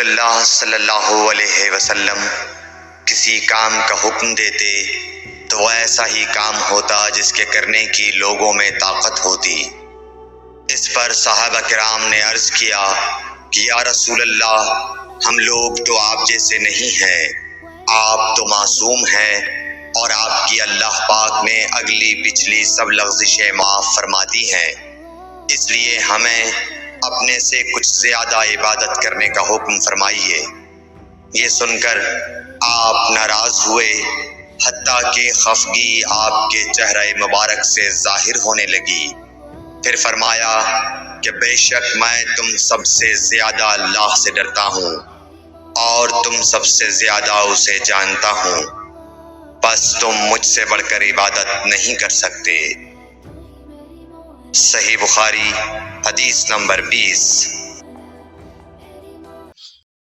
اللہ صلی اللہ علیہ وسلم کسی کام کا حکم دیتے تو وہ ایسا ہی کام ہوتا جس کے کرنے کی لوگوں میں طاقت ہوتی۔ اس پر صحابہ کرام نے عرض کیا کہ یا رسول اللہ، ہم لوگ تو آپ جیسے نہیں ہیں، آپ تو معصوم ہیں اور آپ کی اللہ پاک نے اگلی پچھلی سب لغزشیں معاف فرما دی ہیں، اس لیے ہمیں اپنے سے کچھ زیادہ عبادت کرنے کا حکم فرمائیے۔ یہ سن کر آپ ناراض ہوئے، حتیٰ کہ خفگی آپ کے چہرہ مبارک سے ظاہر ہونے لگی۔ پھر فرمایا کہ بے شک میں تم سب سے زیادہ اللہ سے ڈرتا ہوں اور تم سب سے زیادہ اسے جانتا ہوں، بس تم مجھ سے بڑھ کر عبادت نہیں کر سکتے۔ صحیح بخاری حدیث نمبر 20۔